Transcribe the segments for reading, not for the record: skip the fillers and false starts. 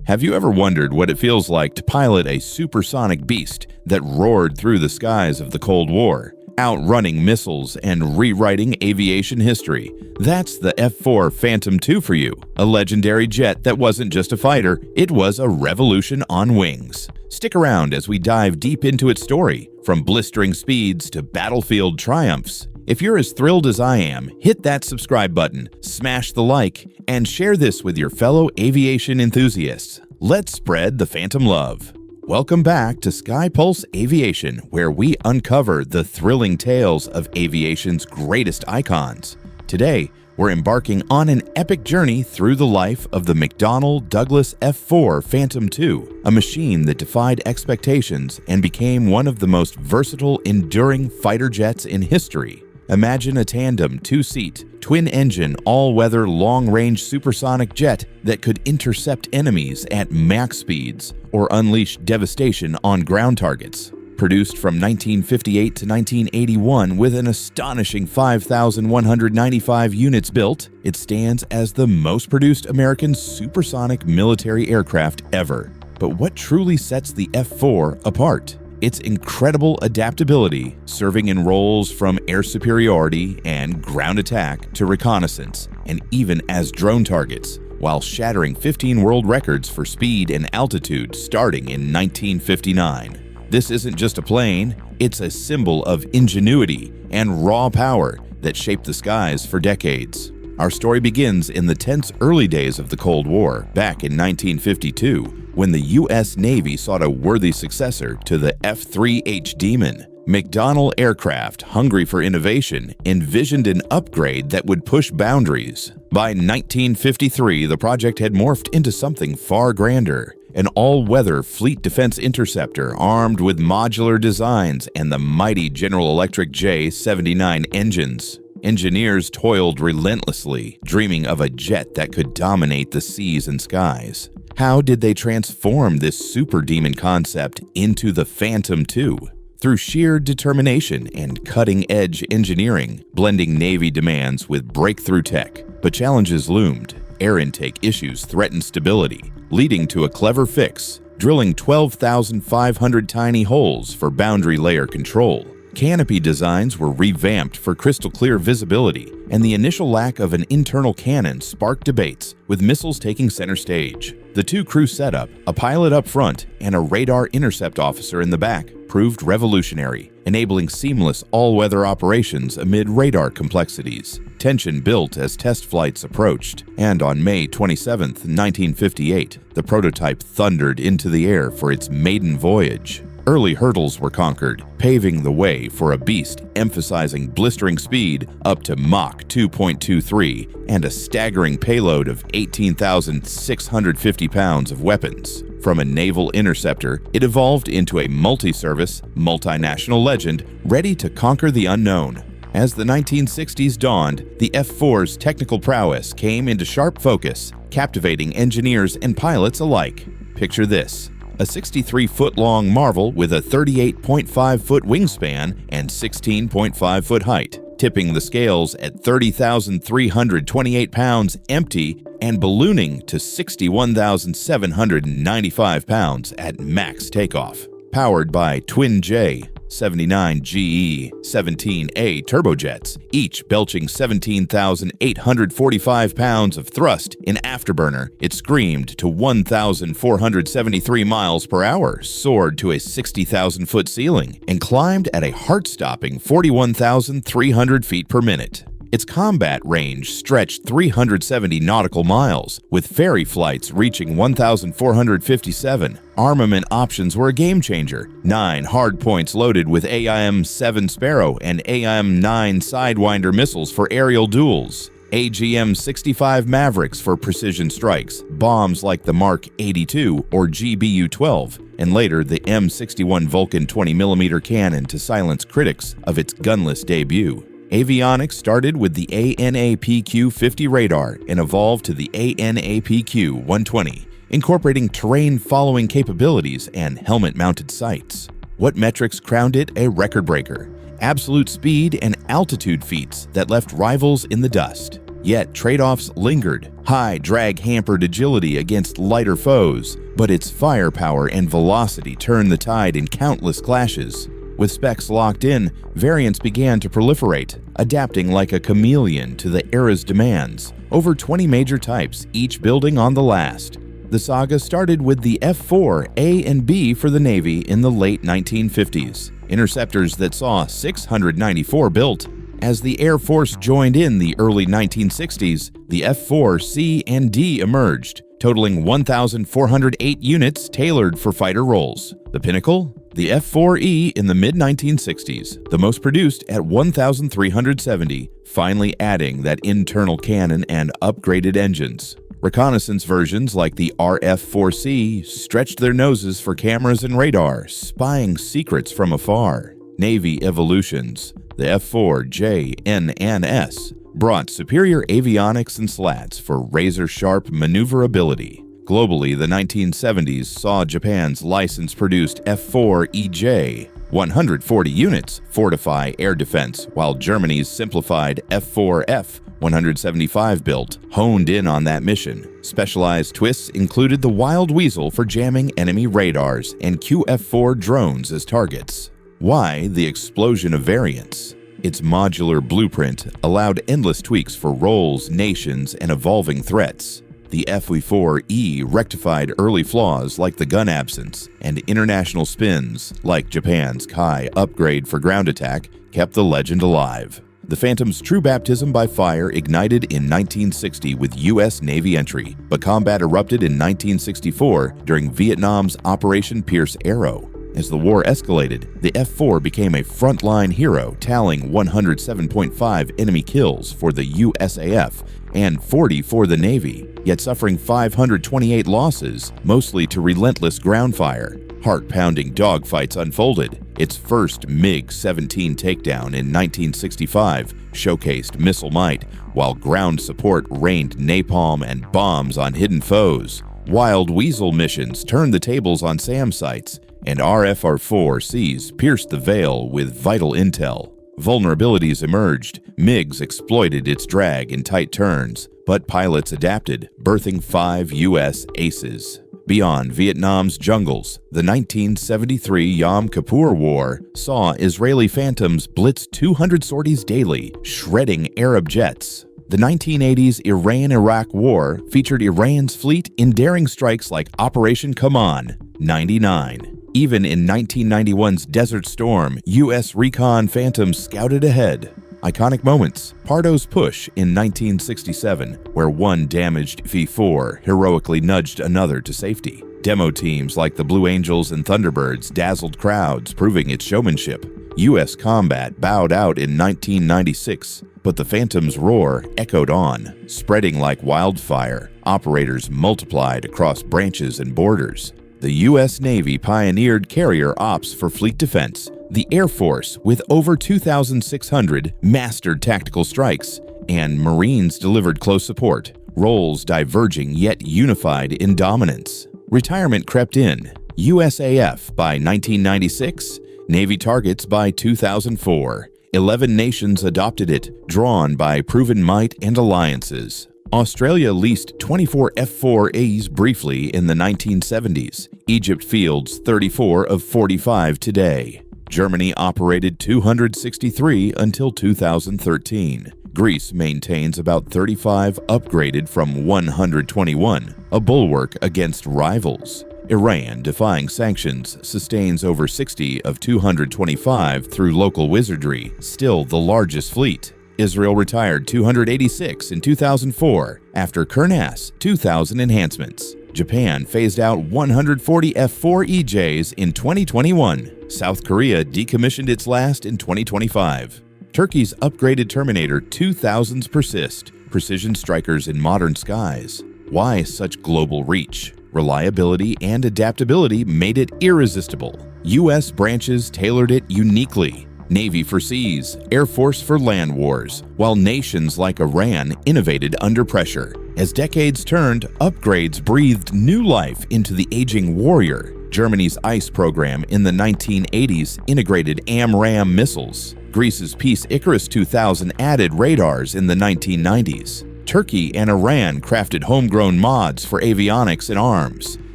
Have you ever wondered what it feels like to pilot a supersonic beast that roared through the skies of the Cold War, outrunning missiles and rewriting aviation history? That's the F-4 Phantom II for you, a legendary jet that wasn't just a fighter, it was a revolution on wings. Stick around as we dive deep into its story, from blistering speeds to battlefield triumphs. If you're as thrilled as I am, hit that subscribe button, smash the like, and share this with your fellow aviation enthusiasts. Let's spread the Phantom love. Welcome back to Sky Pulse Aviation, where we uncover the thrilling tales of aviation's greatest icons. Today, we're embarking on an epic journey through the life of the McDonnell Douglas F-4 Phantom II, a machine that defied expectations and became one of the most versatile, enduring fighter jets in history. Imagine a tandem, two-seat, twin-engine, all-weather, long-range supersonic jet that could intercept enemies at Mach speeds or unleash devastation on ground targets. Produced from 1958 to 1981 with an astonishing 5,195 units built, it stands as the most produced American supersonic military aircraft ever. But what truly sets the F-4 apart? Its incredible adaptability, serving in roles from air superiority and ground attack to reconnaissance, and even as drone targets, while shattering 15 world records for speed and altitude starting in 1959. This isn't just a plane, it's a symbol of ingenuity and raw power that shaped the skies for decades. Our story begins in the tense early days of the Cold War, back in 1952, when the U.S. Navy sought a worthy successor to the F-3H Demon. McDonnell Aircraft, hungry for innovation, envisioned an upgrade that would push boundaries. By 1953, the project had morphed into something far grander. An all-weather fleet defense interceptor armed with modular designs and the mighty General Electric J-79 engines. Engineers toiled relentlessly, dreaming of a jet that could dominate the seas and skies. How did they transform this super demon concept into the Phantom II? Through sheer determination and cutting-edge engineering, blending Navy demands with breakthrough tech. But challenges loomed. Air intake issues threatened stability, leading to a clever fix, drilling 12,500 tiny holes for boundary layer control. Canopy designs were revamped for crystal-clear visibility, and the initial lack of an internal cannon sparked debates, with missiles taking center stage. The two-crew setup, a pilot up front and a radar intercept officer in the back, proved revolutionary, enabling seamless all-weather operations amid radar complexities. Tension built as test flights approached, and on May 27, 1958, the prototype thundered into the air for its maiden voyage. Early hurdles were conquered, paving the way for a beast emphasizing blistering speed up to Mach 2.23 and a staggering payload of 18,650 pounds of weapons. From a naval interceptor, it evolved into a multi-service, multinational legend ready to conquer the unknown. As the 1960s dawned, the F-4's technical prowess came into sharp focus, captivating engineers and pilots alike. Picture this: a 63-foot-long marvel with a 38.5-foot wingspan and 16.5-foot height, tipping the scales at 30,328 pounds empty and ballooning to 61,795 pounds at max takeoff. Powered by twin J-79 GE-17A turbojets, each belching 17,845 pounds of thrust in afterburner, it screamed to 1,473 miles per hour, soared to a 60,000-foot ceiling, and climbed at a heart-stopping 41,300 feet per minute. Its combat range stretched 370 nautical miles, with ferry flights reaching 1,457. Armament options were a game-changer. 9 hardpoints loaded with AIM-7 Sparrow and AIM-9 Sidewinder missiles for aerial duels. AGM-65 Mavericks for precision strikes, bombs like the Mark 82 or GBU-12, and later the M61 Vulcan 20mm cannon to silence critics of its gunless debut. Avionics started with the ANAPQ-50 radar and evolved to the ANAPQ-120, incorporating terrain-following capabilities and helmet-mounted sights. What metrics crowned it a record breaker? Absolute speed and altitude feats that left rivals in the dust. Yet trade-offs lingered. High drag hampered agility against lighter foes, but its firepower and velocity turned the tide in countless clashes. With specs locked in, variants began to proliferate, adapting like a chameleon to the era's demands. Over 20 major types, each building on the last. The saga started with the F-4 A and B for the Navy in the late 1950s, interceptors that saw 694 built. As the Air Force joined in the early 1960s, the F-4 C and D emerged, totaling 1,408 units tailored for fighter roles. The pinnacle? The F-4E in the mid-1960s, the most produced at 1,370, finally adding that internal cannon and upgraded engines. Reconnaissance versions like the RF-4C stretched their noses for cameras and radar, spying secrets from afar. Navy evolutions. The F-4J, N, and S brought superior avionics and slats for razor-sharp maneuverability. Globally, the 1970s saw Japan's license-produced F-4EJ, 140 units, fortify air defense, while Germany's simplified F-4F, 175 built, honed in on that mission. Specialized twists included the Wild Weasel for jamming enemy radars and QF-4 drones as targets. Why the explosion of variants? Its modular blueprint allowed endless tweaks for roles, nations, and evolving threats. The F-4E rectified early flaws like the gun absence, and international spins, like Japan's Kai upgrade for ground attack, kept the legend alive. The Phantom's true baptism by fire ignited in 1960 with U.S. Navy entry, but combat erupted in 1964 during Vietnam's Operation Pierce Arrow. As the war escalated, the F-4 became a frontline hero, tallying 107.5 enemy kills for the USAF and 40 for the Navy, yet suffering 528 losses, mostly to relentless ground fire. Heart-pounding dogfights unfolded. Its first MiG-17 takedown in 1965 showcased missile might, while ground support rained napalm and bombs on hidden foes. Wild Weasel missions turned the tables on SAM sites, and RF-4Cs pierced the veil with vital intel. Vulnerabilities emerged. MiGs exploited its drag in tight turns, but pilots adapted, birthing 5 U.S. aces. Beyond Vietnam's jungles, the 1973 Yom Kippur War saw Israeli Phantoms blitz 200 sorties daily, shredding Arab jets. The 1980s Iran-Iraq War featured Iran's fleet in daring strikes like Operation Come On 99. Even in 1991's Desert Storm, U.S. Recon Phantoms scouted ahead. Iconic moments: Pardo's push in 1967, where one damaged V-4 heroically nudged another to safety. Demo teams like the Blue Angels and Thunderbirds dazzled crowds, proving its showmanship. U.S. combat bowed out in 1996, but the Phantom's roar echoed on, spreading like wildfire. Operators multiplied across branches and borders. The U.S. Navy pioneered carrier ops for fleet defense. The Air Force, with over 2,600, mastered tactical strikes, and Marines delivered close support, roles diverging yet unified in dominance. Retirement crept in. USAF by 1996, Navy targets by 2004. 11 nations adopted it, drawn by proven might and alliances. Australia leased 24 F-4Es briefly in the 1970s. Egypt fields 34 of 45 today. Germany operated 263 until 2013. Greece maintains about 35 upgraded from 121, a bulwark against rivals. Iran, defying sanctions, sustains over 60 of 225 through local wizardry, still the largest fleet. Israel retired 286 in 2004 after Kurnas 2,000 enhancements. Japan phased out 140 F-4EJs in 2021. South Korea decommissioned its last in 2025. Turkey's upgraded Terminator 2000s persist, precision strikers in modern skies. Why such global reach? Reliability and adaptability made it irresistible. U.S. branches tailored it uniquely. Navy for seas, Air Force for land wars, while nations like Iran innovated under pressure. As decades turned, upgrades breathed new life into the aging warrior. Germany's ICE program in the 1980s integrated AMRAAM missiles. Greece's Peace Icarus 2000 added radars in the 1990s. Turkey and Iran crafted homegrown mods for avionics and arms,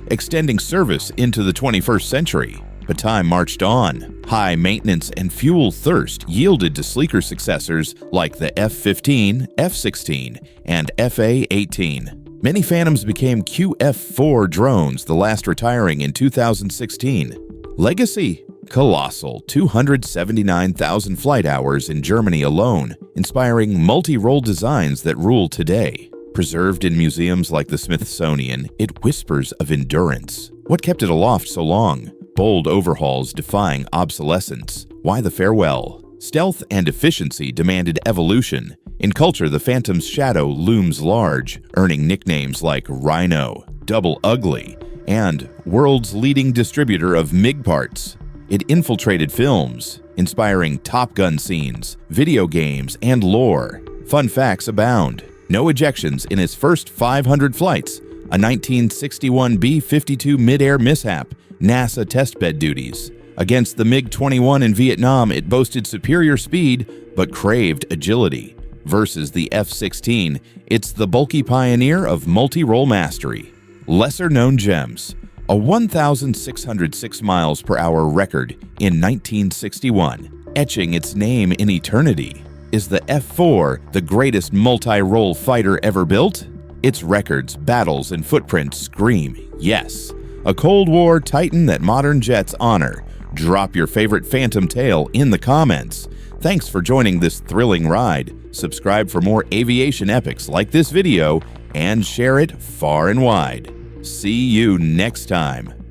extending service into the 21st century. But time marched on. High maintenance and fuel thirst yielded to sleeker successors like the F-15, F-16, and FA-18. Many Phantoms became F-4 drones, the last retiring in 2016. Legacy? Colossal 279,000 flight hours in Germany alone, inspiring multi-role designs that rule today. Preserved in museums like the Smithsonian, it whispers of endurance. What kept it aloft so long? Bold overhauls defying obsolescence. Why the farewell? Stealth and efficiency demanded evolution. In culture, the Phantom's shadow looms large, earning nicknames like Rhino, Double Ugly, and world's leading distributor of MiG parts. It infiltrated films, inspiring Top Gun scenes, video games, and lore. Fun facts abound. No ejections in its first 500 flights, a 1961 B-52 mid-air mishap, NASA testbed duties. Against the MiG-21 in Vietnam, it boasted superior speed but craved agility. Versus the F-16, it's the bulky pioneer of multi-role mastery. Lesser-known gems. A 1,606 miles per hour record in 1961, etching its name in eternity. Is the F-4 the greatest multi-role fighter ever built? Its records, battles, and footprints scream yes. A Cold War titan that modern jets honor. Drop your favorite Phantom tale in the comments. Thanks for joining this thrilling ride. Subscribe for more aviation epics like this video and share it far and wide. See you next time.